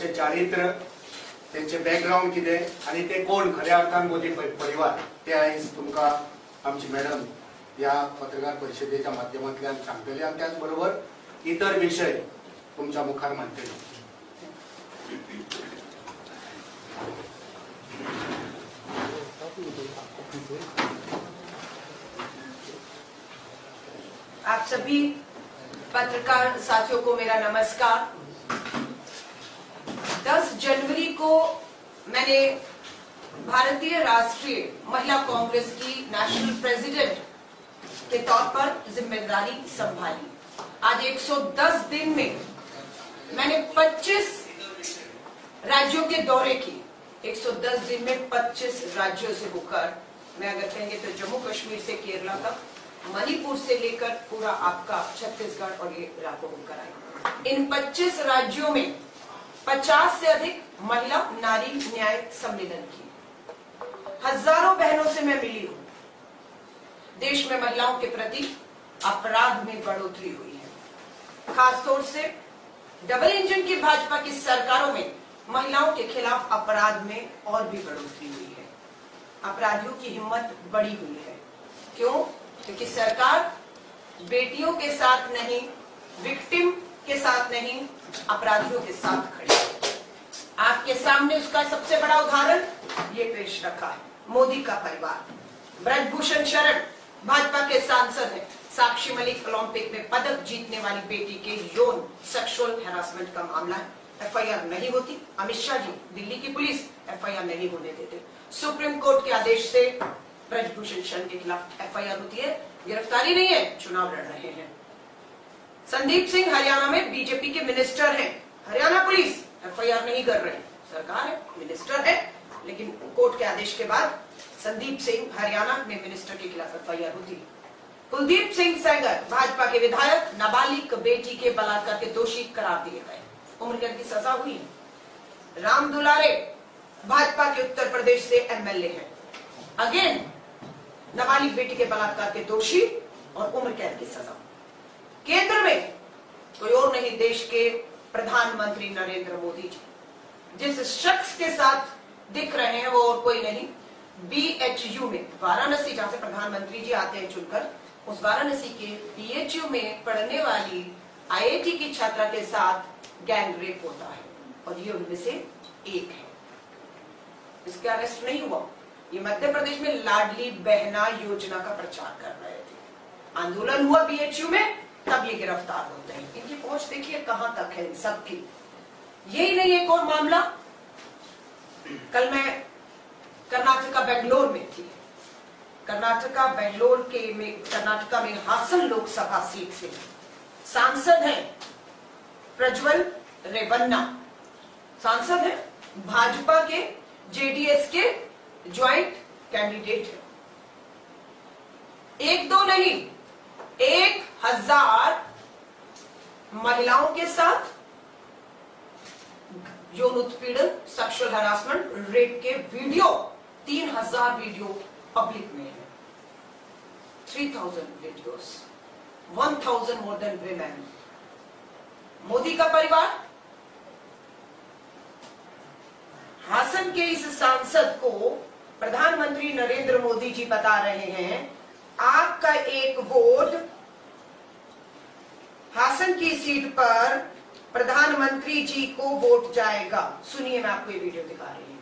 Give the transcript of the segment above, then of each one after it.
त्यांचे चारित्र्य, त्यांचे बॅकग्राऊंड कितें आणि ते कोण खऱ्या अर्थान मोदी परिवार ते आयज तुमकां आमची मॅडम या पत्रकार परिषदेच्या माध्यमांतल्यान सांगतली आणि त्याचबरोबर इतर विषय तुमच्या मुखार मांडटली. आप सभी पत्रकार साथियों को मेरा नमस्कार. 10 जनवरी को मैंने भारतीय राष्ट्रीय महिला कांग्रेस की नेशनल प्रेसिडेंट के तौर पर जिम्मेदारी संभाली. आज 110 दिन में मैंने 25 राज्यों के दौरे किए. 110 दिन में 25 राज्यों से होकर, मैं अगर कहेंगे तो जम्मू कश्मीर से केरला तक, मणिपुर से लेकर पूरा आपका छत्तीसगढ़ और ये इलाकों होकर आए. इन 25 राज्यों में 50 से अधिक महिला नारी न्याय सम्मेलन किए. हजारों बहनों से मैं मिली हूं. देश में महिलाओं के प्रति अपराध में बढ़ोतरी हुई है. खासतौर से डबल इंजन की भाजपा की सरकारों में महिलाओं के खिलाफ अपराध में और भी बढ़ोतरी हुई है. अपराधियों की हिम्मत बढ़ी हुई है. क्यों? क्योंकि सरकार बेटियों के साथ नहीं, विक्टिम के साथ नहीं, अपराधियों के साथ खड़ी है. आपके सामने उसका सबसे बड़ा उदाहरण ये पेश रखा है. मोदी का परिवार. ब्रजभूषण शरण भाजपा के सांसद हैं. साक्षी मलिक ओलंपिक में पदक जीतने वाली बेटी के यौन सेक्सुअल हैरासमेंट का मामला है. एफआईआर नहीं होती. अमित शाह जी, दिल्ली की पुलिस एफआईआर नहीं होने देते. सुप्रीम कोर्ट के आदेश से ब्रजभूषण शरण के खिलाफ एफआईआर होती है. गिरफ्तारी नहीं है, चुनाव लड़ रहे हैं. संदीप सिंह हरियाणा में बीजेपी के मिनिस्टर हैं. हरियाणा पुलिस एफआईआर नहीं कर रही. सरकार है, मिनिस्टर है, लेकिन कोर्ट के आदेश के बाद संदीप सिंह हरियाणा में मिनिस्टर के खिलाफ एफआईआर होती है. कुलदीप सिंह सेंगर भाजपा के विधायक नाबालिग बेटी के बलात्कार के दोषी करार दिए गए. उम्र कैद की सजा हुई है. राम दुलारे भाजपा के उत्तर प्रदेश से एमएलए हैं. अगेन नाबालिग बेटी के बलात्कार के दोषी और उम्र कैद की सजा. केंद्र में कोई और नहीं, देश के प्रधानमंत्री नरेंद्र मोदी जी. जिस शख्स के साथ दिख रहे हैं वो और कोई नहीं, बीएचयू में, वाराणसी, जहां से प्रधानमंत्री जी आते हैं चुनकर, उस वाराणसी के बीएचयू में पढ़ने वाली आईआईटी की छात्रा के साथ गैंग रेप होता है और ये उनमें से एक है. इसका अरेस्ट नहीं हुआ. ये मध्य प्रदेश में लाडली बहना योजना का प्रचार कर रहे थे. आंदोलन हुआ बीएचयू में, तब ये गिरफ्तार होते हैं. इनकी पहुंच देखिए कहां तक है सबकी. यही नहीं, एक और मामला. कल मैं कर्नाटका बेंगलोर में थी. कर्नाटका में हासन लोकसभा सीट से सांसद हैं प्रज्वल रेवन्ना. सांसद हैं, भाजपा के जेडीएस के ज्वाइंट कैंडिडेट है. एक दो नहीं, 1000 महिलाओं के साथ यौन उत्पीड़न, सेक्सुअल हरासमेंट, रेप के वीडियो, 3000 वीडियो पब्लिक में है. 3000 videos, 1000 more than women. Modi का परिवार. हासन के इस सांसद को प्रधानमंत्री नरेंद्र मोदी जी बता रहे हैं, आपका एक वोट हासन की सीट पर प्रधानमंत्री जी को वोट जाएगा. सुनिए, मैं आपको ये वीडियो दिखा रही हूँ.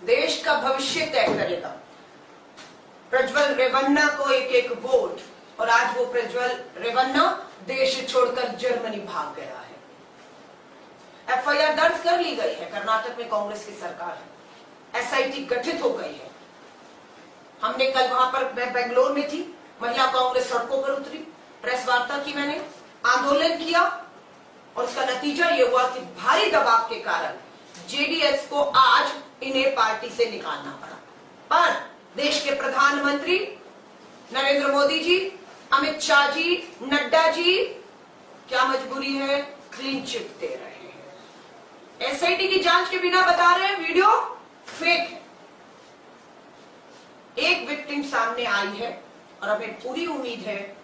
देश का भविष्य तय करेगा. प्रज्वल रेवन्ना को एक वोट, और आज वो प्रज्वल रेवन्ना देश छोड़कर जर्मनी भाग गया है. एफआईआर दर्ज कर ली गई है. कर्नाटक में कांग्रेस की सरकार है. एसआईटी गठित हो गई है. हमने कल वहां पर, मैं बेंगलोर में थी, महिला कांग्रेस सड़कों पर उतरी, प्रेस वार्ता की, मैंने आंदोलन किया और उसका नतीजा ये हुआ कि भारी दबाव के कारण जेडीएस को आज इन्हें पार्टी से निकालना पड़ा। पर देश के प्रधानमंत्री नरेंद्र मोदी जी, अमित शाह जी, नड्डा जी, क्या मजबूरी है, क्लीन चिट दे रहे हैं। एसआईटी की जांच के बिना बता रहे हैं वीडियो फेक है। एक विक्टिम सामने आई है और हमें पूरी उम्मीद है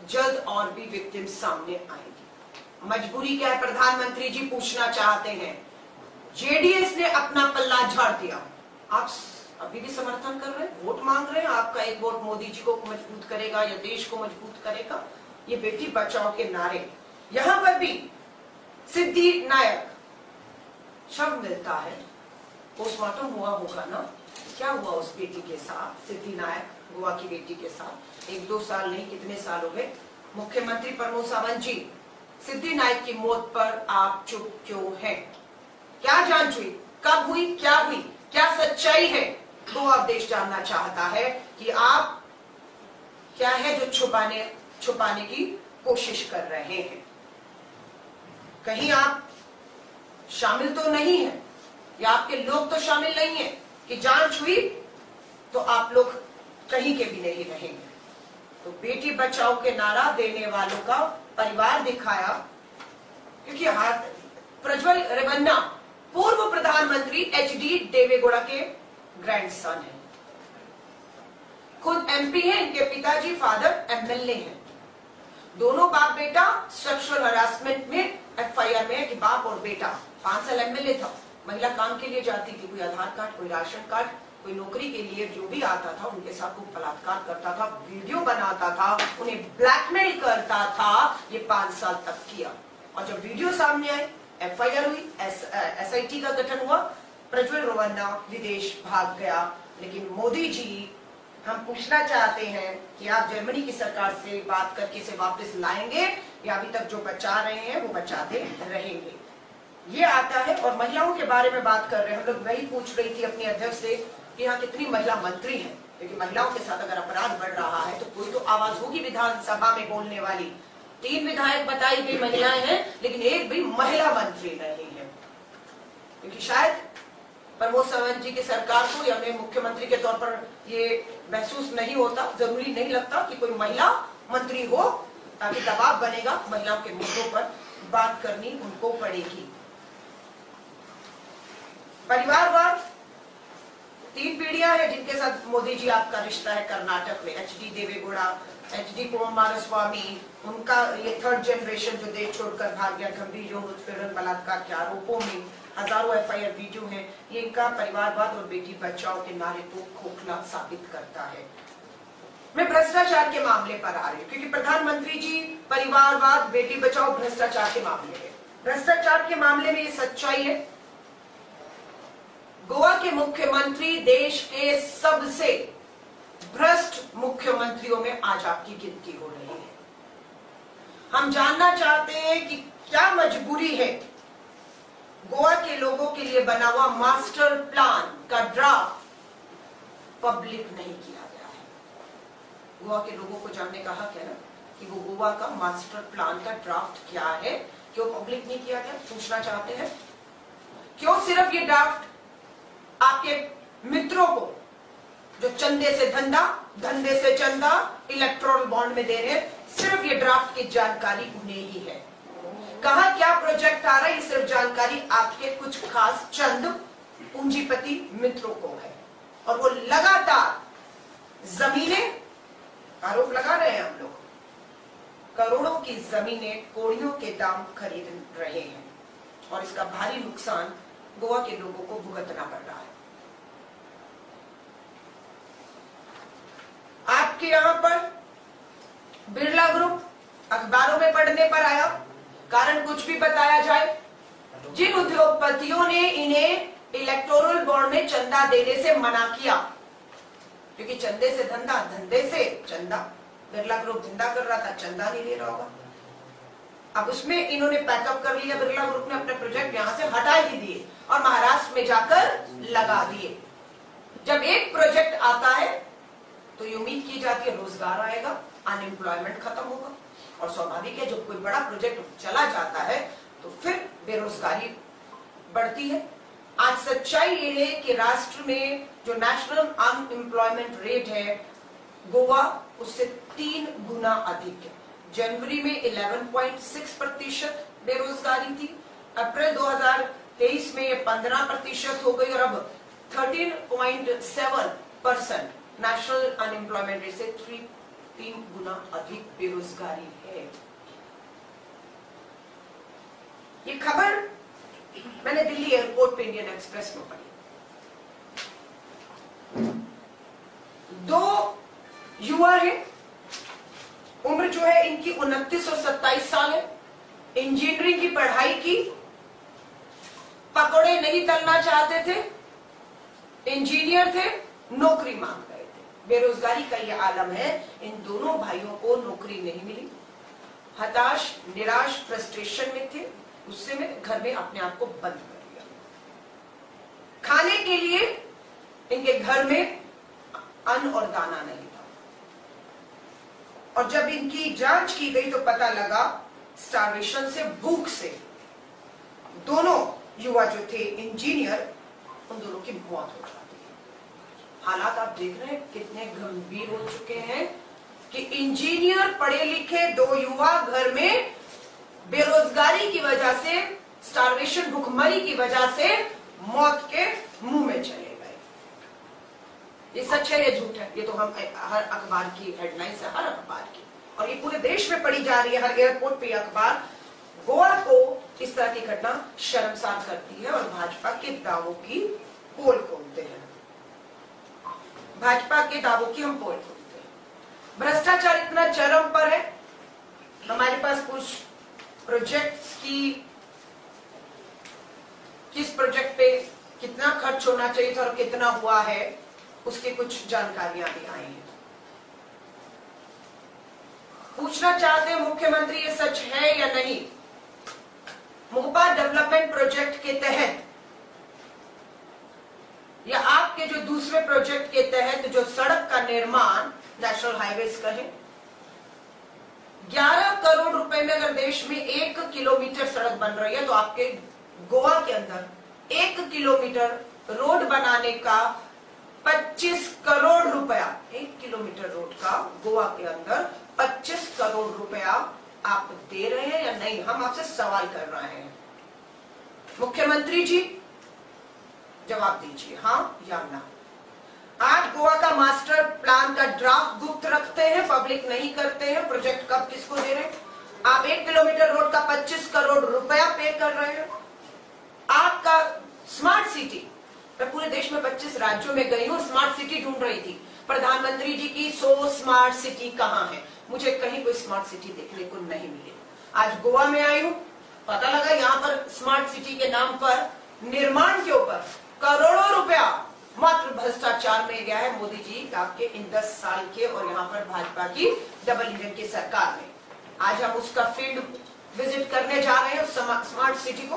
जल्द और भी विक्टिम सामने आएगी। मजबूरी क्या है, प्रधानमंत्री जी पूछना चाहते हैं। जेडीएस ने अपना पल्ला झाड़ दिया, आप अभी भी समर्थन कर रहे हैं, वोट मांग रहे हैं। आपका एक वोट मोदी जी को मजबूत करेगा या देश को मजबूत करेगा? ये बेटी बचाओ के नारे। यहां पर भी सिद्धि नायक शव मिलता है, पोस्टमार्टम हुआ होगा ना, क्या हुआ उस बेटी के साथ, सिद्धि नायक गोवा की बेटी के साथ? 1-2 साल नहीं, कितने साल हो गए। मुख्यमंत्री प्रमोद सावंत जी, सिद्धि नायक की मौत पर आप चुप क्यों हैं? क्या जांच हुई, कब हुई, क्या हुई, क्या सच्चाई है? तो आप देश जानना चाहता है कि आप क्या है जो छुपाने की कोशिश कर रहे हैं। कहीं आप शामिल तो नहीं है या आपके लोग तो शामिल नहीं है कि जांच हुई तो आप लोग कहीं के भी नहीं रहेंगे। तो बेटी बचाओ के नारा देने वालों का परिवार दिखाया, क्योंकि हाथ प्रज्वल रेवन्ना पूर्व प्रधानमंत्री एचडी देवेगौड़ा के ग्रैंडसन है, खुद एमपी हैं, इनके पिताजी फादर एमएलए हैं। दोनों बाप बेटा सेक्सुअल हरासमेंट में एफआईआर में है कि बाप और बेटा। 5 साल एमएलए था, महिला काम के लिए जाती थी, कोई आधार कार्ड, कोई राशन कार्ड, कोई नौकरी के लिए जो भी आता था उनके साथ को बलात्कार करता था, वीडियो बनाता था, उन्हें ब्लैकमेल करता था। ये 5 साल तक किया और जब वीडियो सामने आई, एफआईआर हुई, एसआईटी का गठन हुआ, प्रज्वल रेवन्ना विदेश भाग गया। लेकिन मोदी जी, हम पूछना चाहते हैं कि आप जर्मनी की सरकार से बात करके इसे वापस लाएंगे या अभी तक जो बचा रहे हैं वो बचाते रहेंगे? ये आता है। और महिलाओं के बारे में बात कर रहे हैं, हम लोग वही पूछ रही थी अपने अध्यक्ष से कि यहाँ कितनी महिला मंत्री हैं, क्योंकि महिलाओं के साथ अगर अपराध बढ़ रहा है तो कोई तो आवाज होगी विधानसभा में बोलने वाली। 3 विधायक बताई गई महिलाएं हैं, लेकिन एक भी महिला मंत्री नहीं है, क्योंकि शायद प्रमोद सावंत जी की सरकार को या उन्हें मुख्यमंत्री के तौर पर ये महसूस नहीं होता, जरूरी नहीं लगता कि कोई महिला मंत्री हो, ताकि दबाव बनेगा, महिलाओं के मुद्दों पर बात करनी उनको पड़ेगी। परिवारवाद, 3 पीढ़ियां हैं जिनके साथ मोदी जी आपका रिश्ता है कर्नाटक में। एचडी देवेगौड़ा, एचडी कुमारस्वामी, उनका ये 3rd जनरेशन जो देश छोड़कर भाग गया गंभीर यौन उत्पीड़न बलात्कार के आरोपों में, हजारों एफआईआर वीडियो है। ये इनका परिवारवाद और बेटी बचाओ के नारे को खोखला साबित करता है। मैं भ्रष्टाचार के मामले पर आ रही हूँ, क्योंकि प्रधानमंत्री जी परिवारवाद, बेटी बचाओ, भ्रष्टाचार के मामले में, भ्रष्टाचार के मामले में ये सच्चाई है। गोवा के मुख्यमंत्री देश के सबसे भ्रष्ट मुख्यमंत्रियों में आज आपकी गिनती हो रही है। हम जानना चाहते हैं कि क्या मजबूरी है गोवा के लोगों के लिए बना हुआ मास्टर प्लान का ड्राफ्ट पब्लिक नहीं किया गया है। गोवा के लोगों को जानने का हक है ना कि वो गोवा का मास्टर प्लान का ड्राफ्ट क्या है, क्यों पब्लिक नहीं किया गया, पूछना चाहते हैं। क्यों सिर्फ ये ड्राफ्ट आपके मित्रों को जो चंदे से धंधा, धंधे से चंदा, इलेक्ट्रोल बॉन्ड में दे रहे हैं, सिर्फ ये ड्राफ्ट की जानकारी उन्हें ही है। कहां क्या प्रोजेक्ट आ रहा है, ये सिर्फ जानकारी आपके कुछ खास चंद पूंजीपति मित्रों को है। और वो लगातार जमीनें, आरोप लगा रहे हैं हम लोग, करोड़ों की जमीनें कोड़ियों के दाम खरीद रहे हैं और इसका भारी नुकसान गोवा के लोगों को भुगतना पड़ रहा है। आपके यहां पर बिरला ग्रुप अखबारों में पढ़ने पर आया, कारण कुछ भी बताया जाए, जिन उद्योगपतियों ने इन्हें इलेक्टोरल बॉन्ड में चंदा देने से मना किया, क्योंकि चंदे से धंधा, धंधे से चंदा, बिरला ग्रुप धंधा कर रहा था, चंदा नहीं ले रहा होगा। अब उसमें इन्होंने पैकअप कर लिया, बिरला ग्रुप ने अपने प्रोजेक्ट यहां से हटा ही दिए और महाराष्ट्र में जाकर लगा दिए। जब एक प्रोजेक्ट आता है तो ये उम्मीद की जाती है रोजगार आएगा, अनएम्प्लॉयमेंट खत्म होगा, और स्वाभाविक है जब कोई बड़ा प्रोजेक्ट चला जाता है तो फिर बेरोजगारी बढ़ती है, आज सच्चाई ये है कि राष्ट्र में जो नेशनल अनएम्प्लॉयमेंट रेट है गोवा उससे 3 गुना अधिक है। जनवरी में 11.6% बेरोजगारी थी, अप्रैल 2023 में 15% हो गई और अब 13.7% नेशनल अनएम्प्लॉयमेंट रेट से 3 गुना अधिक बेरोजगारी है। ये खबर मैंने दिल्ली एयरपोर्ट पे इंडियन एक्सप्रेस में पढ़ी। 2 युवा है, उम्र जो है इनकी 29 और 27 साल है, इंजीनियरिंग की पढ़ाई की, पकौड़े नहीं तलना चाहते थे, इंजीनियर थे, नौकरी मांग रहे थे। बेरोजगारी का यह आलम है। इन दोनों भाइयों को नौकरी नहीं मिली, हताश, निराश, फ्रस्ट्रेशन में थे। उससे में घर में अपने आप को बंद कर दिया। खाने के लिए इनके घर में अन्न और दाना नहीं था और जब इनकी जांच की गई तो पता लगा स्टारवेशन से, भूख से दोनों युवा जो थे इंजीनियर, उन दोनों की मौत हो जाती है। हालात आप देख रहे हैं कितने गंभीर हो चुके हैं कि इंजीनियर पढ़े लिखे 2 युवा घर में बेरोजगारी की वजह से, स्टारवेशन, भुखमरी की वजह से मौत के मुंह में चले गए। ये सच है, ये झूठ है? ये तो हम हर अखबार की हेडलाइंस है, हर अखबार की, और ये पूरे देश में पढ़ी जा रही है। हर एयरपोर्ट पे अखबार गोवा को इस तरह की घटना शर्मसार करती है और भाजपा के दावों की पोल खोलते हैं। भाजपा के दावों की हम पोल खोलते हैं। भ्रष्टाचार इतना चरम पर है, हमारे पास कुछ प्रोजेक्ट्स की, किस प्रोजेक्ट पे कितना खर्च होना चाहिए था और कितना हुआ है, उसकी कुछ जानकारियां भी आई हैं। पूछना चाहते हैं मुख्यमंत्री, ये सच है या नहीं? मोहपा डेवलपमेंट प्रोजेक्ट के तहत या आपके जो दूसरे प्रोजेक्ट के तहत जो सड़क का निर्माण, नेशनल हाईवेज का है, 11 करोड़ रुपए में अगर देश में 1 किलोमीटर सड़क बन रही है तो आपके गोवा के अंदर 1 किलोमीटर रोड बनाने का 25 करोड़ रुपया, 1 किलोमीटर रोड का गोवा के अंदर 25 करोड़ रुपया आप दे रहे हैं या नहीं? हम आपसे सवाल कर रहे हैं। मुख्यमंत्री जी जवाब दीजिए, हाँ या ना। आज गोवा का मास्टर प्लान का ड्राफ्ट गुप्त रखते हैं, पब्लिक नहीं करते हैं। प्रोजेक्ट कब किसको दे रहे हैं? आप 1 किलोमीटर रोड का 25 करोड़ रुपया पे कर रहे हैं। आपका स्मार्ट सिटी, मैं पूरे देश में 25 राज्यों में गई हूं, स्मार्ट सिटी ढूंढ रही थी। प्रधानमंत्री जी की 100 स्मार्ट सिटी कहां है? मुझे कहीं कोई स्मार्ट सिटी देखने को नहीं मिली। आज गोवा में आई हूं, पता लगा यहाँ पर स्मार्ट सिटी के नाम पर निर्माण के ऊपर करोड़ों रुपया मात्र भ्रष्टाचार में गया है मोदी जी आपके इन 10 साल के और यहाँ पर भाजपा की डबल इंजन की सरकार में। आज हम उसका फील्ड विजिट करने जा रहे हैं, स्मार्ट सिटी को,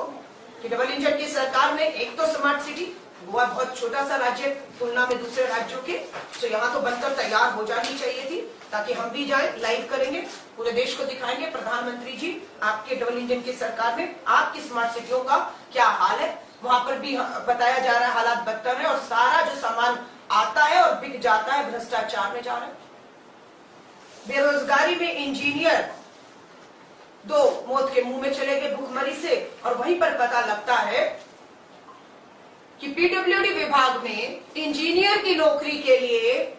कि डबल इंजन की सरकार में एक तो स्मार्ट सिटी, गोवा बहुत छोटा सा राज्य तुलना में दूसरे राज्यों के, तो यहाँ तो बनकर तैयार हो जानी चाहिए थी ताकि हम भी जाए, लाइव करेंगे, पूरे देश को दिखाएंगे प्रधानमंत्री जी आपके डबल इंजन की सरकार में आपकी स्मार्ट सिटियों का क्या हाल है। वहां पर भी बताया जा रहा है हालात बदतर है और सारा जो सामान आता है और बिक जाता है भ्रष्टाचार में जा रहा है। बेरोजगारी में इंजीनियर 2 मौत के मुंह में चले गए भुखमरी से, और वहीं पर पता लगता है कि पीडब्ल्यूडी विभाग में इंजीनियर की नौकरी के लिए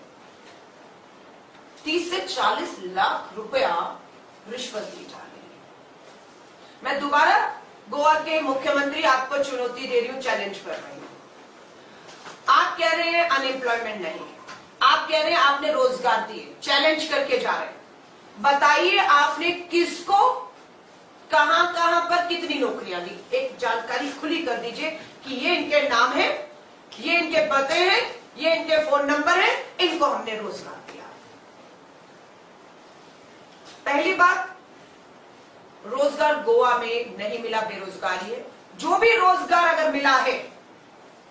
30 से 40 लाख रुपया रिश्वत दी जा रही है। मैं दोबारा गोवा के मुख्यमंत्री आपको चुनौती दे रही हूं, चैलेंज कर रही हूं। आप कह रहे हैं अनएम्प्लॉयमेंट नहीं है, आप कह रहे हैं आपने रोजगार दिए, चैलेंज करके जा रहे हैं। बताइए आपने किसको, कहां कहां पर कितनी नौकरियां दी? एक जानकारी खुली कर दीजिए कि ये इनके नाम है, ये इनके पते हैं, ये इनके फोन नंबर है, इनको हमने रोजगार दिया। पहली बात, रोजगार गोवा में नहीं मिला, बेरोजगारी है। जो भी रोजगार अगर मिला है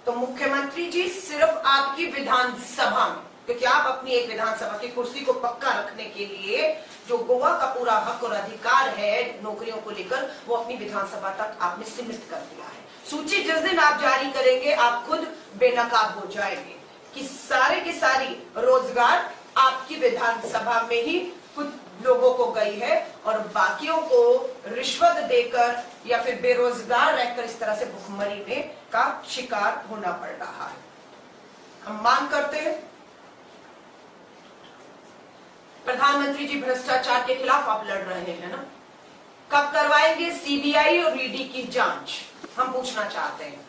तो मुख्यमंत्री जी सिर्फ आपकी विधानसभा में, क्योंकि आप अपनी एक विधानसभा की कुर्सी को पक्का रखने के लिए जो गोवा का पूरा हक और अधिकार है नौकरियों को लेकर, वो अपनी विधानसभा तक आपने सीमित कर दिया है। सूची जिस दिन आप जारी करेंगे आप खुद बेनकाब हो जाएंगे कि सारे की सारी रोजगार आपकी विधानसभा में ही कुछ लोगों को गई है और बाकियों को रिश्वत देकर या फिर बेरोजगार रहकर इस तरह से भुखमरी में का शिकार होना पड़ रहा है। हम मांग करते हैं प्रधानमंत्री जी, भ्रष्टाचार के खिलाफ आप लड़ रहे हैं ना, कब करवाएंगे सीबीआई और ईडी की जांच? हम पूछना चाहते हैं।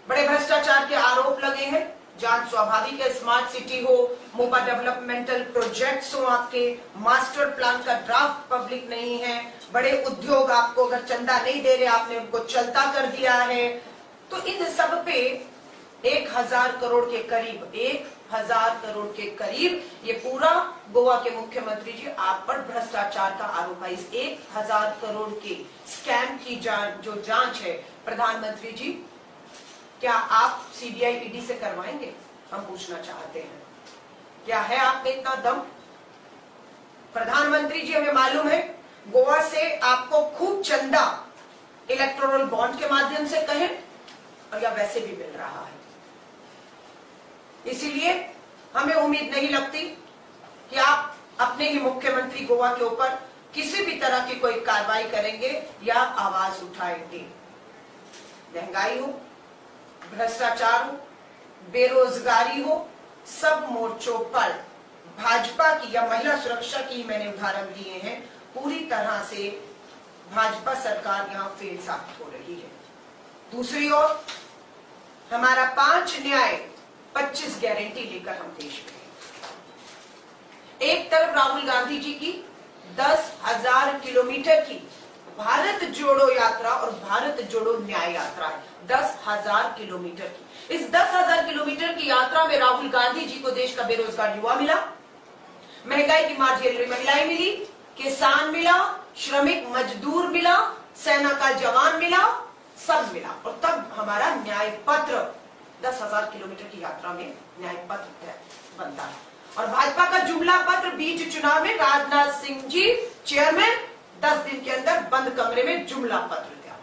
बड़े भ्रष्टाचार के आरोप लगे हैं, जांच स्वाभाविक है। स्मार्ट सिटी हो, मोपा डेवलपमेंटल प्रोजेक्ट्स हो, आपके मास्टर प्लान का ड्राफ्ट पब्लिक नहीं है, बड़े उद्योग आपको अगर चंदा नहीं दे रहे आपने उनको चलता कर दिया है, तो इन सब पे 1000 करोड़ के करीब 1000 करोड़ के करीब ये पूरा गोवा के मुख्यमंत्री जी आप पर भ्रष्टाचार का आरोप है। इस 1000 करोड़ के स्कैम की जो जांच है प्रधानमंत्री जी, क्या आप सीबीआई ईडी से करवाएंगे? हम पूछना चाहते हैं, क्या है आप में इतना दम? प्रधानमंत्री जी, हमें मालूम है गोवा से आपको खूब चंदा इलेक्टोरल बॉन्ड के माध्यम से कहें और या वैसे भी मिल रहा है, इसीलिए हमें उम्मीद नहीं लगती कि आप अपने ही मुख्यमंत्री गोवा के ऊपर किसी भी तरह की कोई कार्रवाई करेंगे या आवाज उठाएंगे। महंगाई हो, भ्रष्टाचार हो, बेरोजगारी हो, सब मोर्चों पर भाजपा की या महिला सुरक्षा की मैंने उदाहरण दिए हैं, पूरी तरह से भाजपा सरकार यहां फेल साबित हो रही है। दूसरी ओर हमारा 5 न्याय 25 गारंटी लेकर हम देश में, एक तरफ राहुल गांधी जी की 10,000 किलोमीटर की भारत जोड़ो यात्रा और भारत जोड़ो न्याय यात्रा है, 10,000 किलोमीटर की। इस 10,000 किलोमीटर की यात्रा में राहुल गांधी जी को देश का बेरोजगार युवा मिला, महंगाई की मार झेल रही महिलाएं मिली, किसान मिला, श्रमिक मजदूर मिला, सेना का जवान मिला, सब मिला, और तब हमारा न्याय पत्र 10,000 किलोमीटर की यात्रा में न्याय पत्र बनता है। और भाजपा का जुमला पत्र बीच चुनाव में राजनाथ सिंह जी चेयरमैन 10 दिन के अंदर बंद कमरे में जुमला पत्र दिया।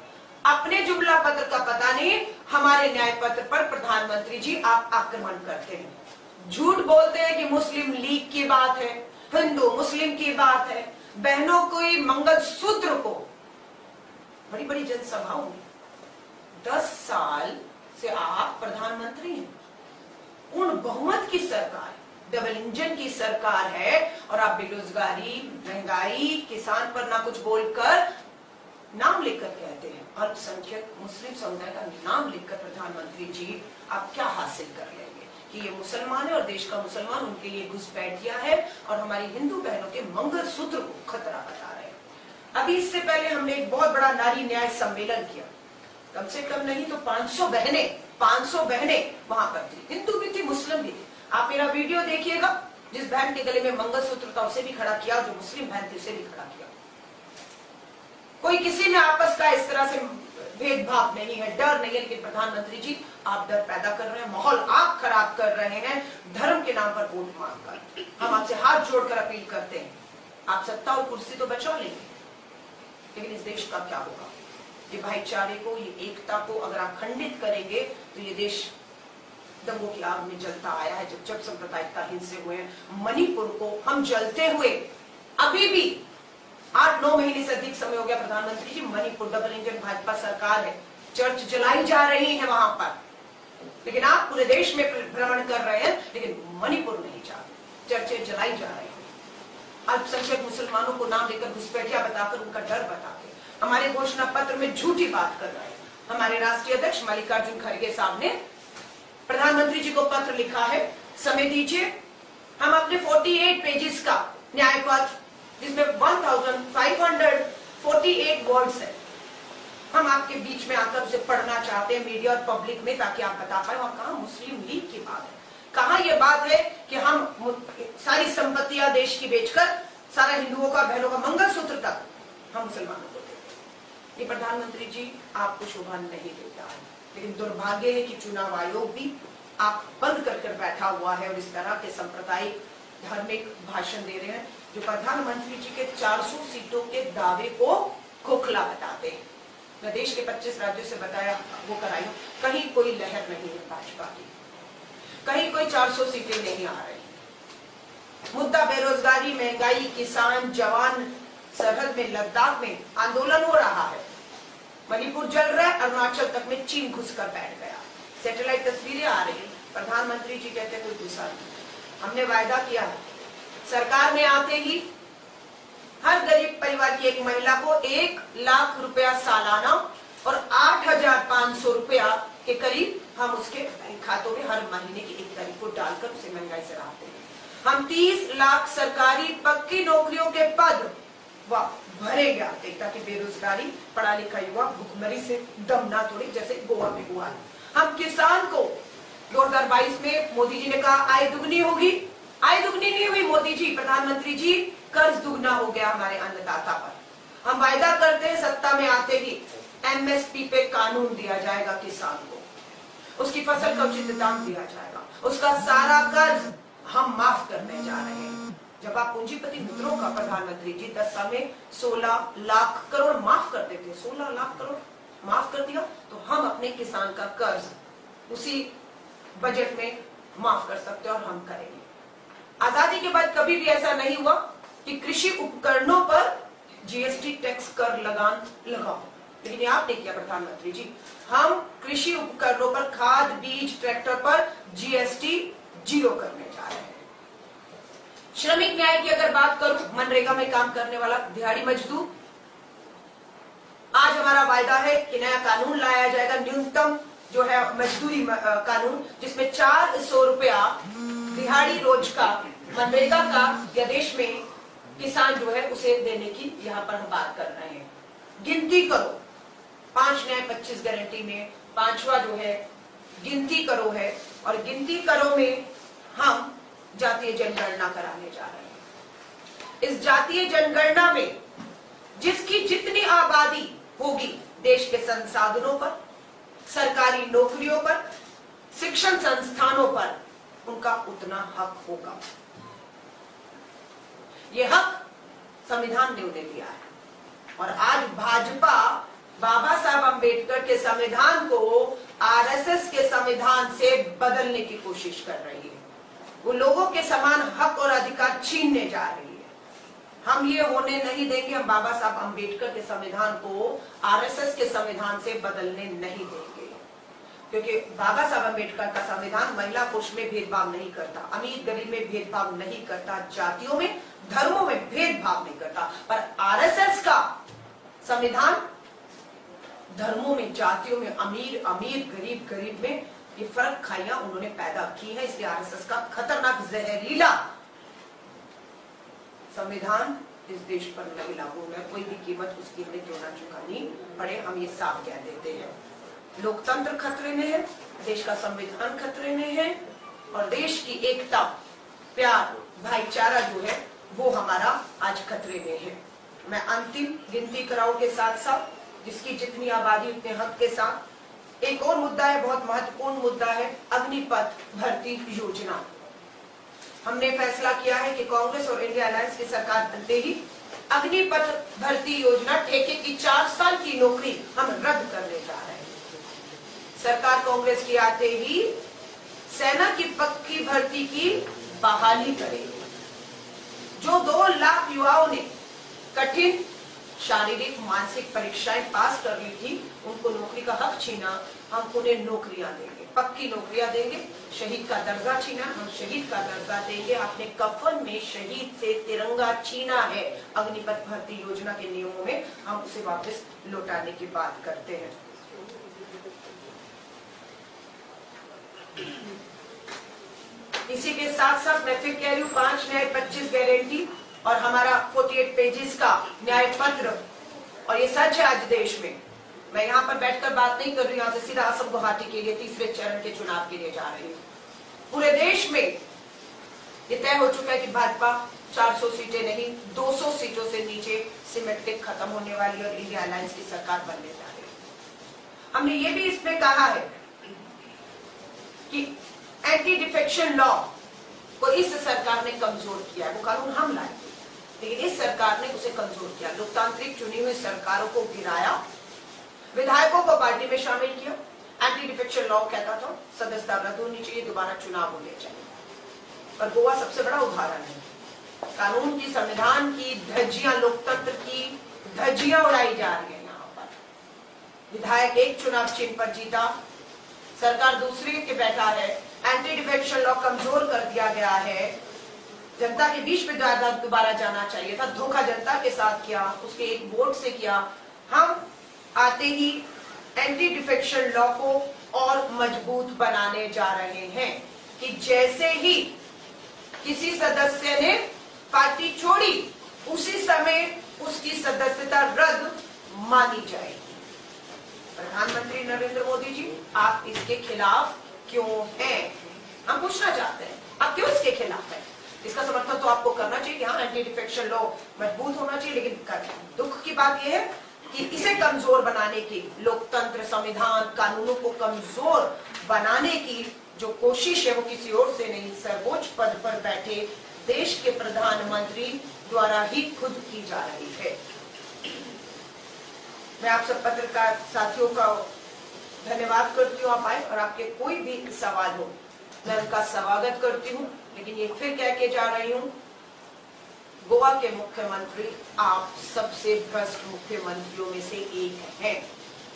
अपने जुमला पत्र का पता नहीं, हमारे न्याय पत्र पर प्रधानमंत्री जी आप आक्रमण करते हैं, झूठ बोलते हैं कि मुस्लिम लीग की बात है, हिंदू मुस्लिम की बात है, बहनों को मंगलसूत्र को बड़ी बड़ी जनसभाओं में 10 साल से आप प्रधानमंत्री हैं, पूर्ण बहुमत की सरकार, डबल इंजन की सरकार है, और आप बेरोजगारी, महंगाई, किसान पर ना कुछ बोलकर नाम लेकर कहते हैं, अल्पसंख्यक मुस्लिम समुदाय का नाम लेकर प्रधानमंत्री जी आप क्या हासिल कर लेंगे कि ये मुसलमान है और देश का मुसलमान उनके लिए घुसपैठिया है और हमारी हिंदू बहनों के मंगलसूत्र को खतरा बता रहे हैं। अभी इससे पहले हमने एक बहुत बड़ा नारी न्याय सम्मेलन किया, कम से कम नहीं तो 500 बहनें वहां पर थी, हिंदू भी थी, मुस्लिम भी थी। आप मेरा वीडियो देखिएगा, जिस बहन के गले में मंगलसूत्र था उसे भी खड़ा किया, जो मुस्लिम बहन थी उसे भी खड़ा किया। कोई किसी में आपस का इस तरह से भेदभाव नहीं है, डर नहीं है, लेकिन प्रधानमंत्री जी आप डर पैदा कर रहे हैं, माहौल आप खराब कर रहे हैं धर्म के नाम पर वोट मांगकर। हम आपसे हाथ जोड़कर अपील करते हैं, आप सत्ता और कुर्सी तो बचा लेंगे, लेकिन इस देश का क्या होगा? ये भाईचारे को, ये एकता को अगर आप खंडित करेंगे तो ये देश दंगों की आग में जलता आया है। जब सांप्रदायिकता हिंसे हुए हैं, मणिपुर को हम जलते हुए अभी भी 8-9 महीने से अधिक समय हो गया प्रधानमंत्री जी, मणिपुर डबल इंजन भाजपा सरकार है, चर्च जलाई जा रही है वहां पर, लेकिन आप पूरे देश में भ्रमण कर रहे हैं, लेकिन मणिपुर नहीं जाते, चर्चें जलाई जा रही है। अल्पसंख्यक मुसलमानों को नाम देकर घुसपैठिया बताकर उनका डर बताकर हमारे घोषणा पत्र में झूठी बात कर रहे हैं। हमारे राष्ट्रीय अध्यक्ष मल्लिकार्जुन खड़गे साहब ने प्रधानमंत्री जी को पत्र लिखा है, समय दीजिए, हम अपने 48 पेजेस का न्याय पत्र, जिसमें 1548 वर्ड्स है, हम आपके बीच में आकर उसे पढ़ना चाहते हैं मीडिया और पब्लिक में, ताकि आप बता पाए वहां कहां मुस्लिम लीग की बात है, कहां यह बात है कि हम सारी संपत्तियां देश की बेचकर सारा हिंदुओं का, बहनों का मंगलसूत्र तक हम मुसलमानों को देते। ये प्रधानमंत्री जी आपको शोभा नहीं देता है, लेकिन दुर्भाग्य है कि चुनाव आयोग भी आप बंद कर बैठा हुआ है और इस तरह के सांप्रदायिक धार्मिक भाषण दे रहे हैं, जो प्रधानमंत्री जी के 400 सीटों के दावे को खोखला बताते हैं। मैं देश के 25 राज्यों से बताया वो कराई, कहीं कोई लहर नहीं है भाजपा की, कहीं कोई 400 सीटें नहीं आ रही। मुद्दा बेरोजगारी, महंगाई, किसान, जवान, सरहद में, लद्दाख में आंदोलन हो रहा है, मणिपुर जल रहा है, अरुणाचल तक में चीन घुसकर बैठ गया, सैटेलाइट तस्वीरें आ रही है। प्रधानमंत्री जी कहते कोई घुसा नहीं। हमने वायदा किया है, सरकार में आते ही हर गरीब परिवार की एक महिला को 1 लाख रुपया सालाना और 8,500 रुपया के करीब हम उसके बैंक खातों में हर महीने की 1 तारीख को डालकर उसे महंगाई से राहत देंगे। हम 30 लाख सरकारी पक्की नौकरियों के पद भरेंगे आते, ताकि बेरोजगारी, पढ़ा लिखा युवा भुखमरी से दम ना तोड़े, जैसे गोवा में हुआ है। हम किसान को 2022 में मोदी जी ने कहा आय दुगनी होगी, आय दुगनी नहीं हुई मोदी जी, प्रधानमंत्री जी, कर्ज दुगना हो गया हमारे अन्नदाता पर। हम वायदा करते हैं सत्ता में आते ही एमएसपी पे कानून दिया जाएगा, किसान को उसकी फसल का उचित दाम दिया जाएगा, उसका सारा कर्ज हम माफ करने जा रहे हैं। जब आप पूंजीपति मित्रों का प्रधानमंत्री जी 10 साल में 16 लाख करोड़ माफ कर देते, 16 लाख करोड़ माफ कर दिया, तो हम अपने किसान का कर्ज उसी बजट में माफ कर सकते हैं और हम करेंगे। आजादी के बाद कभी भी ऐसा नहीं हुआ कि कृषि उपकरणों पर जीएसटी टैक्स कर लगान लगाओ, लेकिन ये आपने किया प्रधानमंत्री जी। हम कृषि उपकरणों पर, खाद, बीज, ट्रैक्टर पर जीएसटी 0 करने जा रहे हैं। श्रमिक न्याय की अगर बात करूं, मनरेगा में काम करने वाला दिहाड़ी मजदूर, आज हमारा वायदा है कि नया कानून लाया जाएगा, न्यूनतम जो है मजदूरी कानून, जिसमें 400 रुपया दिहाड़ी रोज का मनरेगा का या देश में किसान जो है उसे देने की यहाँ पर हम बात कर रहे हैं। गिनती करो, 5 न्याय 25 गारंटी में 5वां जो है गिनती करो है, और गिनती करो में हम जातीय जनगणना कराने जा रहे हैं। इस जातीय जनगणना में जिसकी जितनी आबादी होगी, देश के संसाधनों पर, सरकारी नौकरियों पर, शिक्षण संस्थानों पर, उनका उतना हक होगा। यह हक संविधान ने उन्हें दिया है, और आज भाजपा बाबा साहब अंबेडकर के संविधान को आरएसएस के संविधान से बदलने की कोशिश कर रही है। वो लोगों के समान हक और अधिकार छीनने जा रही है। हम ये होने नहीं देंगे। हम बाबा साहब अंबेडकर के संविधान को आरएसएस के संविधान से बदलने नहीं देंगे, क्योंकि बाबा साहब अंबेडकर का संविधान महिला पुरुष में भेदभाव नहीं करता, अमीर गरीब में भेदभाव नहीं करता, जातियों में, धर्मों में भेदभाव नहीं करता। पर आरएसएस का संविधान धर्मों में, जातियों में, अमीर अमीर, गरीब गरीब में ये फर्क खाइयां उन्होंने पैदा की है। इसलिए आरएसएस का खतरनाक जहरीला संविधान इस देश पर नहीं लागू होगा। कोई भी कीमत उसकी हमें क्यों ना चुकानी पड़े, हम ये साफ कह देते हैं। लोकतंत्र खतरे में है, देश का संविधान खतरे में है, और देश की एकता, प्यार, भाईचारा जो है वो हमारा आज खतरे में है। मैं अंतिम गिनती कराओ के साथ साथ, जिसकी जितनी आबादी उतने हक के साथ, एक और मुद्दा है, बहुत महत्वपूर्ण मुद्दा है, अग्निपथ भर्ती योजना। हमने फैसला किया है कि कांग्रेस और इंडिया अलायंस की सरकार बनते ही अग्निपथ भर्ती योजना, ठेके की 4 साल की नौकरी हम रद्द करने जा रहे हैं। सरकार कांग्रेस की आते ही सेना की पक्की भर्ती की बहाली करेगी। जो 2 लाख युवाओं ने कठिन शारीरिक मानसिक परीक्षाएं पास कर ली थी, उनको नौकरी का हक छीना, हम उन्हें नौकरियां देंगे, पक्की नौकरियां देंगे। शहीद का दर्जा छीना, हम शहीद का दर्जा देंगे। अपने कफन में शहीद से तिरंगा छीना है, अग्निपथ भर्ती योजना के नियमों में हम उसे वापस लौटाने की बात करते हैं। इसी के साथ साथ मैं फिर कह रही हूँ, 5 न्याय 25 गारंटी और हमारा 48 पेजेस का न्याय पत्र, और ये सच है आज देश में। मैं यहाँ पर बैठकर बात नहीं कर रही हूँ, यहाँ से सीधा असम गुवाहाटी के लिए 3रे चरण के चुनाव के लिए जा रही हूँ। पूरे देश में ये तय हो चुका है कि भाजपा 400 सीटें नहीं, 200 सीटों से नीचे सिमेट्रिक खत्म होने वाली और इंडिया अलायंस की सरकार बनने जा रही है। हमने ये भी इसमें कहा है कि एंटी डिफेक्शन लॉ को इस सरकार ने कमजोर किया है। वो कानून हम लाए, लेकिन इस सरकार ने उसे कमजोर किया। लोकतांत्रिक चुनी हुई सरकारों को गिराया, विधायकों को पार्टी में शामिल किया। एंटी डिफेक्शन लॉ कहता था सदस्यता रद्द होनी चाहिए, दोबारा चुनाव होने चाहिए। पर गोवा सबसे बड़ा उदाहरण है। कानून की, संविधान की धज्जियां, लोकतंत्र की धज्जियां उड़ाई जा रही है। यहाँ पर विधायक एक चुनाव चिन्ह पर जीता, सरकार दूसरे के बैठा है। एंटी डिफेक्शन लॉ कमजोर कर दिया गया है। जनता के बीच में दोबारा जाना चाहिए था, धोखा जनता के साथ किया, उसके एक वोट से किया। हम आते ही एंटी डिफेक्शन लॉ को और मजबूत बनाने जा रहे हैं कि जैसे ही किसी सदस्य ने पार्टी छोड़ी उसी समय उसकी सदस्यता रद्द मानी जाएगी। प्रधानमंत्री नरेंद्र मोदी जी, आप इसके खिलाफ क्यों हैं? हम पूछना चाहते हैं, आप क्यों इसके खिलाफ हैं? इसका समर्थन तो आपको करना चाहिए कि हाँ, एंटी डिफेक्शन लॉ मजबूत होना चाहिए, लेकिन दुख की बात यह है कि इसे कमजोर बनाने की, लोकतंत्र, संविधान, कानूनों को कमजोर बनाने की जो कोशिश है वो किसी और से नहीं, सर्वोच्च पद पर बैठे देश के प्रधानमंत्री द्वारा ही खुद की जा रही है। मैं आप सब पत्रकार साथियों का धन्यवाद करती हूँ, आप आए और आपके कोई भी सवाल हो मैं उनका स्वागत करती हूँ। लेकिन ये फिर कह के जा रही हूँ, गोवा के मुख्यमंत्री आप सबसे भ्रष्ट मुख्यमंत्रियों में से एक हैं।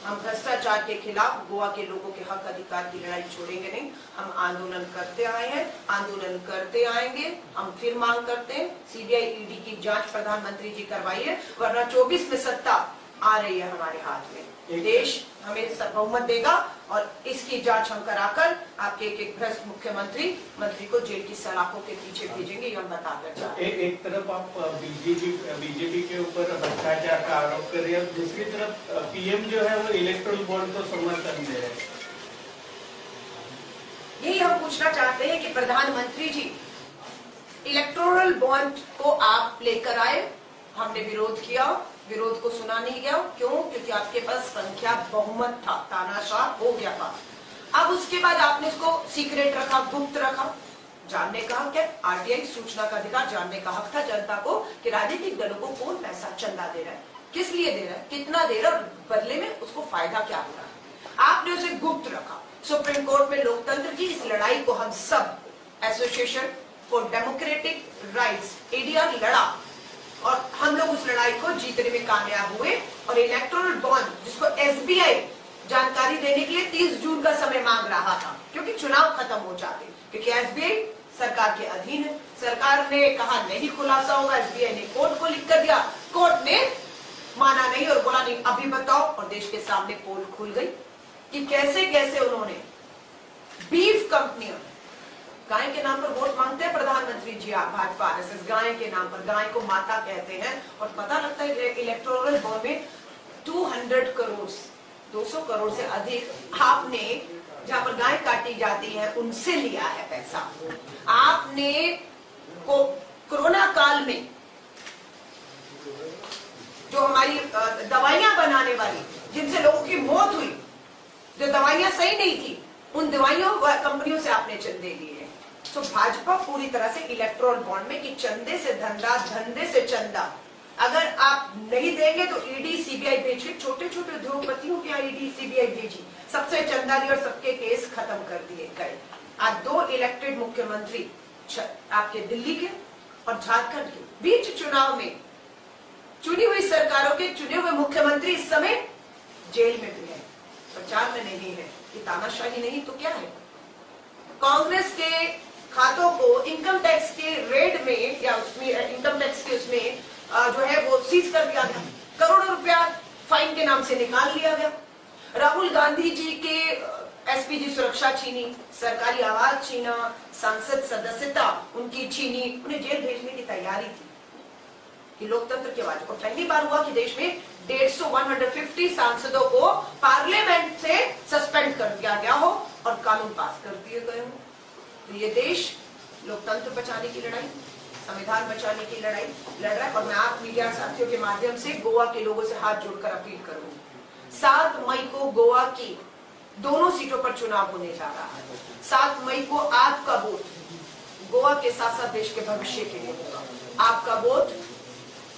हम भ्रष्टाचार के खिलाफ गोवा के लोगों के हक अधिकार की लड़ाई छोड़ेंगे नहीं। हम आंदोलन करते आए हैं, आंदोलन करते आएंगे। हम फिर मांग करते हैं सीबीआई ईडी की जांच प्रधानमंत्री जी करवाइए, वरना 24 में सत्ता आ रही है हमारे हाथ में। देश हमें बहुमत देगा और इसकी जांच हम कराकर आपके एक भ्रष्ट मंत्री को जेल की सलाखों के पीछे भेजेंगे, ये हम बताकर जा रहे हैं। एक तरफ आप बीजेपी के ऊपर भ्रष्टाचार का आरोप कर रही है, दूसरी तरफ पीएम जो है वो इलेक्ट्रोल बॉन्ड को समर्थन दे रहे हैं। यही हम पूछना चाहते हैं कि प्रधानमंत्री जी, इलेक्टोरल बॉन्ड को आप लेकर आए, हमने विरोध किया, विरोध को सुना नहीं गया। क्यों? क्योंकि आपके पास संख्या बहुमत था, तानाशाह हो गया था। अब उसके बाद आपने इसको सीक्रेट रखा, गुप्त रखा। जानने का हक है, आरटीआई सूचना का अधिकार, जानने का हक था जनता को कि राजनीतिक दलों को कौन पैसा चंदा दे रहा है, किस लिए दे रहा है, कितना दे रहा है और बदले में उसको फायदा क्या हो रहा है। आपने उसे गुप्त रखा। सुप्रीम कोर्ट में लोकतंत्र की इस लड़ाई को हम सब association for democratic rights ADR लड़ा और हम लोग उस लड़ाई को जीतने में कामयाब हुए। और इलेक्टोरल बॉन्ड जिसको एसबीआई जानकारी देने के लिए 30 जून का समय मांग रहा था, क्योंकि चुनाव खत्म हो जाते, क्योंकि एसबीआई सरकार के अधीन है। सरकार ने कहा नहीं खुलासा होगा, एसबीआई ने कोर्ट को लिख कर दिया, कोर्ट ने माना नहीं और बोला नहीं अभी बताओ। और देश के सामने पोल खुल गई कि कैसे कैसे उन्होंने बीफ कंपनियों, गाय के नाम पर वोट मांगते हैं प्रधानमंत्री जी, आप भाजपा आरएसएस, गाय के नाम पर, गाय को माता कहते हैं। और पता लगता है इलेक्टोरल बॉन्ड में 200 करोड़ 200 करोड़ से अधिक आपने, जहां पर गाय काटी जाती है उनसे लिया है पैसा। आपने कोरोना काल में जो हमारी दवाइयां बनाने वाली, जिनसे लोगों की मौत हुई, जो दवाइयां सही नहीं थी, उन दवाइयों कंपनियों से आपने चंदे लिए। तो भाजपा पूरी तरह से इलेक्टोरल बॉन्ड में कि चंदे से धंधा, धंधे से चंदा, अगर आप नहीं देंगे तो ईडी सीबीआई भेजिए। छोटे छोटे उद्योगपतियों की ईडी सीबीआई भेजी, सबसे चंदा ली और सबके केस खत्म कर दिए गए। आज 2 इलेक्टेड मुख्यमंत्री आपके दिल्ली के और झारखंड के बीच चुनाव में चुनी हुई सरकारों के चुने हुए मुख्यमंत्री इस समय जेल में भी है, प्रचार में नहीं है। ये तानाशाही नहीं तो क्या है? कांग्रेस के खातों को इनकम टैक्स के रेड में या उसमें इनकम टैक्स के उसमें जो है वो सीज कर दिया गया, करोड़ों रुपया फाइन के नाम से निकाल लिया गया। राहुल गांधी जी के एसपीजी सुरक्षा छीनी, सरकारी आवाज छीना, सांसद सदस्यता उनकी छीनी, उन्हें जेल भेजने की तैयारी थी कि लोकतंत्र की आवाज। और पहली बार हुआ कि देश में 150 सांसदों को पार्लियामेंट से सस्पेंड कर दिया गया हो और कानून पास कर दिए गए हो। तो ये देश लोकतंत्र बचाने की लड़ाई, संविधान बचाने की लड़ाई लड़ रहा है। और मैं आप मीडिया साथियों के माध्यम से गोवा के लोगों से हाथ जोड़कर अपील करूंगी, 7 मई को गोवा की दोनों सीटों पर चुनाव होने जा रहा है। 7 मई को आपका वोट गोवा के साथ साथ देश के भविष्य के लिए होगा। आपका वोट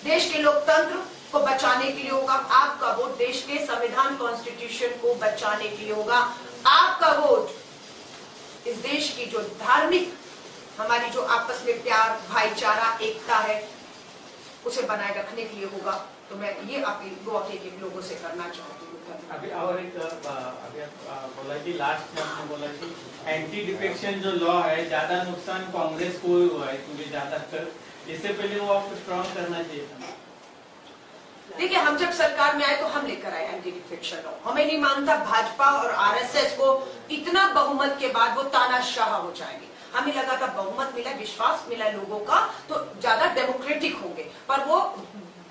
देश के लोकतंत्र, को बचाने के लिए होगा, आपका वोट देश के संविधान कॉन्स्टिट्यूशन को बचाने के लिए होगा, आपका वोट इस देश की जो धार्मिक हमारी जो आपस में प्यार भाईचारा एकता है उसे बनाए रखने के लिए होगा। तो मैं ये अपील गोवा के लोगों से करना चाहती हूँ। अभी और एक अभी आप बोला कि लास्ट में आपने बोला कि एंटी डिफेक्शन जो लॉ है ज्यादा नुकसान कांग्रेस को ही हुआ है क्योंकि ज्यादातर, इससे पहले वो आपको स्ट्रॉन्ग करना चाहिए था। देखिए, हम जब सरकार में आए तो हम लेकर आए एंटी डिफेक्शन लॉ। हमें नहीं मानता भाजपा और आरएसएस को इतना बहुमत के बाद वो तानाशाह हो जाएंगे। हमें लगा था बहुमत मिला, विश्वास मिला लोगों का तो ज्यादा डेमोक्रेटिक होंगे, पर वो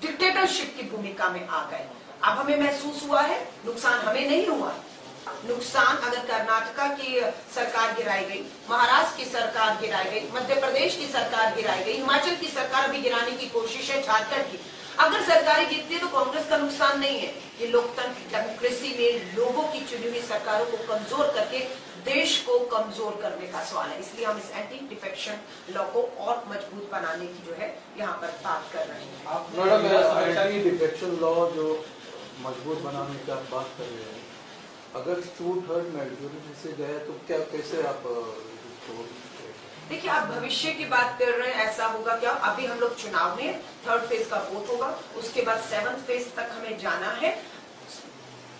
डिक्टेटरशिप की भूमिका में आ गए। अब हमें महसूस हुआ है नुकसान हमें नहीं हुआ। नुकसान अगर कर्नाटका की सरकार गिराई गई, महाराष्ट्र की सरकार गिराई गई, मध्य प्रदेश की सरकार गिराई गई, हिमाचल की सरकार भी गिराने की कोशिश है, झारखंड की, अगर सरकारें जीतती है तो कांग्रेस का नुकसान नहीं है। ये लोकतंत्र डेमोक्रेसी में लोगों की चुनी हुई सरकारों को कमजोर करके देश को कमजोर करने का सवाल है। इसलिए हम इस एंटी डिफेक्शन लॉ को और मजबूत बनाने की जो है यहाँ पर बात कर रहे हैं। आप मैडम एंटी डिफेक्शन लॉ जो मजबूत बनाने की आप बात कर रहे हैं, अगर 2/3 मेजोरिटी से गए तो क्या कैसे आप देखिए, आप भविष्य की बात कर रहे हैं, ऐसा होगा क्या? अभी हम लोग चुनाव में 3rd फेज का वोट होगा, उसके बाद 7th फेज तक हमें जाना है।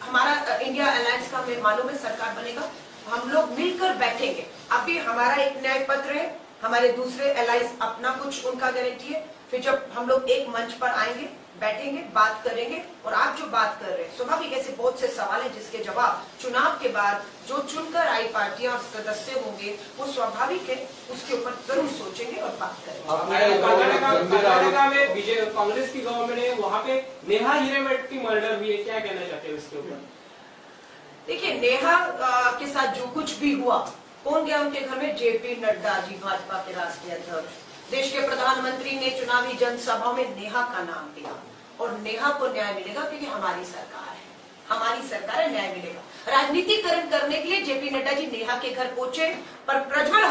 हमारा इंडिया अलायंस का हमें मालूम है सरकार बनेगा, हम लोग मिलकर बैठेंगे। अभी हमारा एक न्याय पत्र है, हमारे दूसरे अलायंस अपना कुछ उनका गारंटी है। फिर जब हम लोग एक मंच पर आएंगे, बैठेंगे, बात करेंगे, और आप जो बात कर रहे हैं स्वाभाविक ऐसे बहुत से सवाल हैं जिसके जवाब चुनाव के बाद जो चुनकर आई पार्टियां और सदस्य होंगे वो स्वाभाविक है, उसके ऊपर जरूर सोचेंगे और बात करेंगे। कर्नाटका में बीजेपी कांग्रेस की गवर्नमेंट है, वहाँ पे नेहा हिरेमठ की मर्डर हुई है, क्या कहना चाहते हैं इसके ऊपर? देखिए, नेहा के साथ जो कुछ भी हुआ, कौन गया उनके घर में? जेपी नड्डा जी, भाजपा के राष्ट्रीय अध्यक्ष। देश के प्रधानमंत्री ने चुनावी जनसभा में नेहा का नाम लिया, और नेहा को न्याय मिलेगा क्योंकि हमारी सरकार है, हमारी सरकार है, न्याय मिलेगा। राजनीतिकरण करने के लिए जेपी नड्डा जी नेहा के घर पहुंचे, पर प्रज्वल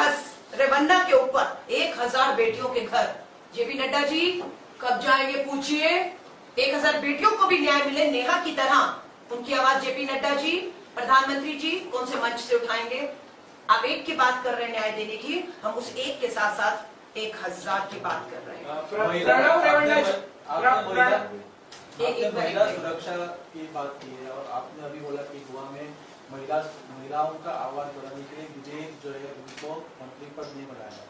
रेवन्ना के ऊपर 1000 बेटियों के घर जेपी नड्डा जी कब जाएंगे पूछिए? 1000 बेटियों को भी न्याय मिले नेहा की तरह। उनकी आवाज जेपी नड्डा जी, प्रधानमंत्री जी कौन से मंच से उठाएंगे? आप एक की बात कर रहे हैं न्याय देने की, हम उस एक के साथ साथ 1000 की बात कर रहे हैं। प्रणव रेवन्ना आपने महिला सुरक्षा की बात की है, और आपने अभी बोला कि गोवा में महिलाओं का आवाज बढ़ाने के लिए विधेयक जो है उनको मंत्री पद नहीं बनाया।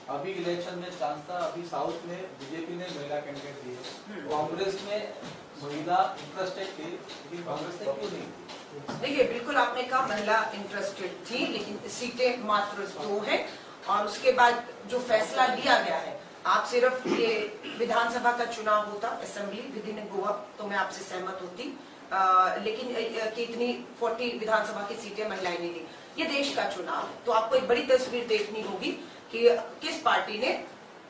अभी इलेक्शन में चांस था, अभी साउथ में बीजेपी ने महिला कैंडिडेट दी है, कांग्रेस में महिला इंटरेस्टेड थी लेकिन कांग्रेस ने क्यों नहीं दी? देखिए, बिल्कुल आपने कहा महिला इंटरेस्टेड थी, लेकिन सीटें मात्र 2 हैं, और उसके बाद जो फैसला लिया गया है, आप सिर्फ ये विधानसभा का चुनाव होता असेंबली विद इन गोवा तो मैं आपसे सहमत होती, लेकिन कि इतनी 40 विधानसभा की सीटें महिलाएं नहीं दी। ये देश का चुनाव है, तो आपको एक बड़ी तस्वीर देखनी होगी कि किस पार्टी ने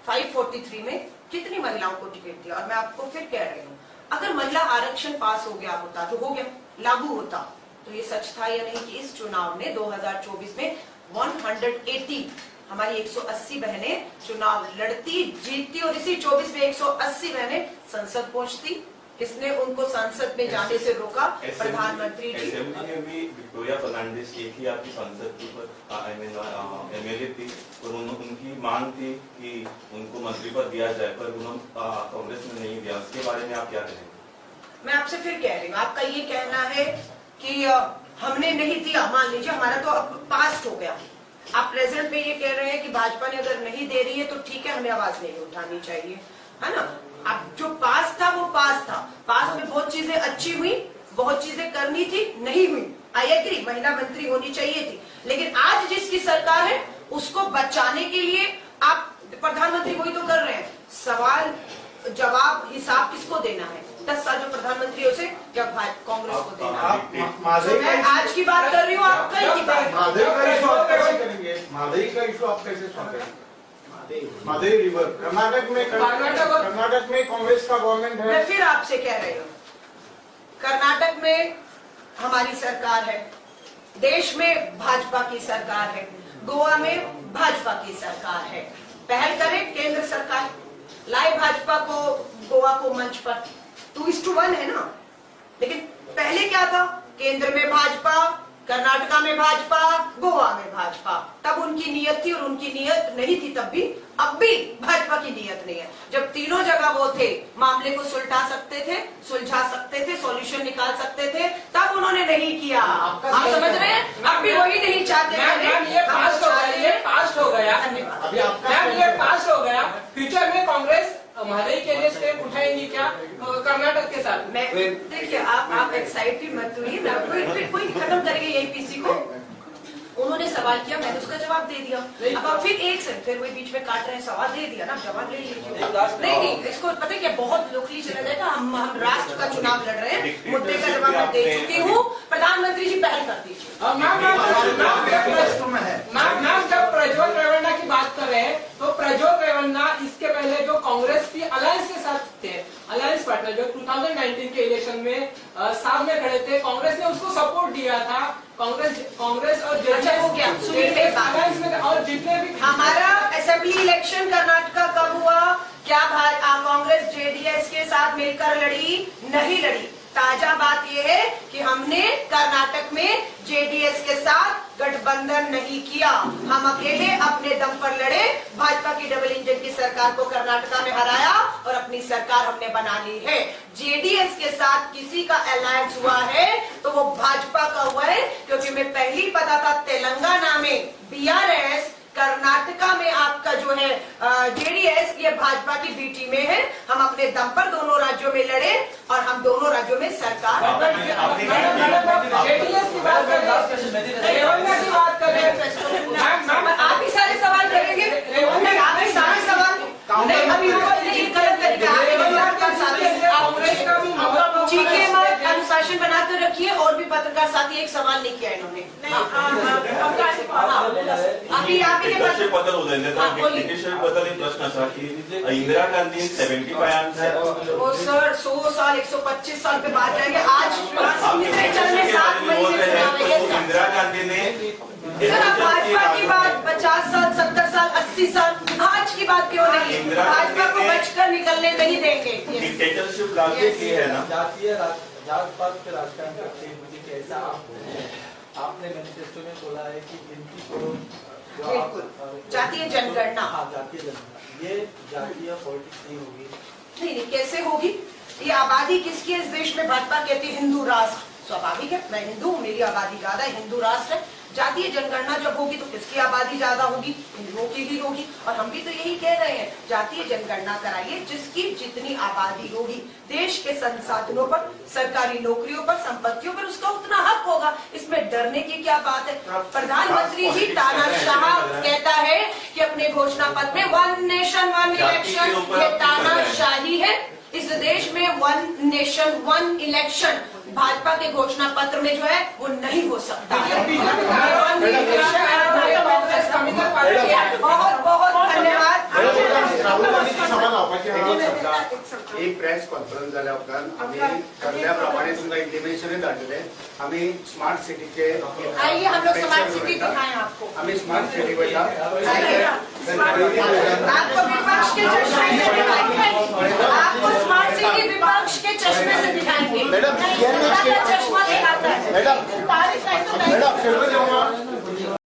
543 में कितनी महिलाओं को टिकट दिया। और मैं आपको फिर कह रही हूँ, अगर महिला आरक्षण पास हो गया होता, जो हो गया, लागू होता, तो ये सच था या नहीं कि इस चुनाव में 2024 में 180 हमारी 180 बहनें चुनाव लड़ती, जीतती, और इसी 24 में 180 बहनें संसद पहुंचती। किसने उनको संसद में जाने से रोका? प्रधानमंत्री जी। असेंबली में भी विक्टोरिया फर्नांडिस एक ही आपकी संसद के ऊपर एमएलए थी, और उनकी मांग थी कि उनको मंत्री पद दिया जाए, पर उन्होंने कांग्रेस ने नहीं दिया। उसके बारे में आप क्या कहेंगे? मैं आपसे फिर कह रही हूँ, आपका ये कहना है कि हमने नहीं दिया, मान लीजिए हमारा तो अब पास्ट हो गया, आप प्रेजेंट में ये कह रहे हैं कि भाजपा ने अगर नहीं दे रही है तो ठीक है, हमें आवाज नहीं उठानी चाहिए, है ना? अब जो पास था वो पास था, पास में बहुत चीजें अच्छी हुई, बहुत चीजें करनी थी, नहीं हुई। आई एग्री, महिला मंत्री होनी चाहिए थी, लेकिन आज जिसकी सरकार है उसको बचाने के लिए आप प्रधानमंत्री वही तो कर रहे हैं। सवाल जवाब हिसाब किसको देना है? 10 साल जो प्रधानमंत्री उसे या कांग्रेस को देना है? तो मैं आज की बात कर रही हूँ, आप कल की बात माधवी का इशू आप कैसे सॉल्व करेंगे? माधवी रिवर कर्नाटक में कांग्रेस का गवर्नमेंट है। मैं फिर आपसे कह रही हूँ, कर्नाटक में हमारी सरकार है, देश में भाजपा की सरकार है, गोवा में भाजपा की सरकार है। पहल करे केंद्र सरकार, लाए भाजपा को गोवा को मंच पर, 2:1 है ना। लेकिन पहले क्या था, केंद्र में भाजपा, कर्नाटका में भाजपा, गोवा में भाजपा। तब उनकी नीयत थी और उनकी नीयत नहीं थी तब भी, अब भी भाजपा की नीयत नहीं है। जब तीनों जगह वो थे, मामले को सुलझा सकते थे, सॉल्यूशन निकाल सकते थे, तब उन्होंने नहीं किया। आप समझ रहे हैं, अब भी वही नहीं चाहते। मैम ये पास हो गया मैम, ये पास हो गया। फ्यूचर में कांग्रेस महादई के लिए स्टेप उठाएंगी क्या कर्नाटक के साथ? देखिए, आप एक्साइटेड मत होइए, कोई खत्म करेंगे यही पीसी को। उन्होंने सवाल किया, मैंने उसका जवाब दे दिया। अब आप फिर एक से फिर वही बीच में काट रहे हैं, सवाल दे दिया ना, जवाब ले लीजिए। नहीं, इसको पता है क्या, बहुत लोकली चला जाएगा। हम राष्ट्र का चुनाव लड़ रहे हैं, मुद्दे का जवाब मैं दे चुकी हूँ। प्रधानमंत्री जी पहल कर दीजिए। मैम जब प्रज्वल रेवन्ना की बात कर रहे हैं, तो प्रज्वल रेवन्ना इसके पहले जो कांग्रेस की अलायंस के साथ थे, अलायंस पार्टनर जो 2019 के इलेक्शन में सामने खड़े थे, कांग्रेस ने उसको सपोर्ट दिया था। कांग्रेस और हो गया, सुनिए मेरी बात। अलायंस में और जितने भी हमारा असेंबली इलेक्शन कर्नाटका कब हुआ? क्या कांग्रेस जेडीएस के साथ मिलकर लड़ी? नहीं लड़ी। ताजा बात यह है कि हमने कर्नाटक में जेडीएस के साथ गठबंधन नहीं किया, हम अकेले अपने दम पर लड़े। भाजपा की डबल इंजन की सरकार को कर्नाटका में हराया और अपनी सरकार हमने बना ली है। जेडीएस के साथ किसी का अलायंस हुआ है तो वो भाजपा का हुआ है, क्योंकि मैं पहले ही पता था तेलंगाना में बीआरएस, कर्नाटका में आपका जो है जेडीएस, ये भाजपा की बी टीम में है। हम अपने दम पर दोनों राज्यों में लड़े और हम दोनों राज्यों में सरकार जेडीएस की बात कर रहे हैं, आप ही सारे सवाल करेंगे। आप ही सारे सवाल नहीं, अभी गलत तरीका चीखे मत, अनुशासन बनाकर रखिए। और भी पत्रकार साथी एक सवाल नहीं किया इन्होंने। कसे बद्दल उलयले डिटेशन बद्दल एक प्रश्न असा की इंदिरा गांधी 75 वो सर 100 साल 125 साल पे बात जाएंगे। आज लिटरेचर में 7 महीने तो इंदिरा गांधी ने सर, आप भाजपा की बात 50 साल 70 साल 80 साल, आज की बात क्यों नहीं? भाजपा को बचकर निकलने नहीं देंगे। डिक्टेटरशिप लागू की है ना। जातीय जात पात के राजकारण करते हैं, मुझे कैसा आपने मैनिफेस्टो में बोला है कि इनकी बिल्कुल जातीय जनगणना, हाँ जातीय जनगणना, ये जातीय पॉलिटिक्स नहीं होगी। नहीं, कैसे होगी? ये आबादी किसकी है इस देश में? भाजपा कहती है हिंदू राष्ट्र, स्वाभाविक है, मैं हिंदू हूँ, मेरी आबादी ज्यादा है, हिंदू राष्ट्र है। जातीय जनगणना जब होगी तो किसकी आबादी ज्यादा होगी? हिंदुओं की ही होगी। और हम भी तो यही कह रहे हैं, जातीय जनगणना कराइए, जिसकी जितनी आबादी होगी, देश के संसाधनों पर, सरकारी नौकरियों पर, संपत्तियों पर उसका उतना हक होगा। इसमें डरने की क्या बात है? प्रधानमंत्री जी तानाशाह कहता है कि अपने घोषणा पत्र में 1 नेशन 1 इलेक्शन, ये तानाशाही है। इस देश में 1 नेशन 1 इलेक्शन भाजपा के घोषणा पत्र में जो है वो नहीं हो सकता है। बहुत बहुत धन्यवाद। एक प्रेस कॉन्फरन्स जाल्या उपरांत आम्ही ठरल्या प्रमाणे तुमकां इंटिमेशन धाडलेले। आम्ही स्मार्ट सिटीचे आइए हम लोग स्मार्ट सिटी दिखाएं आपको। आम्ही स्मार्ट सिटी वयता आपको विपक्ष के चश्मे से दिखाएंगे, आपको स्मार्ट सिटी विपक्ष के चश्मे से दिखाएंगे। मैडम चश्मा दिखाता है। मैडम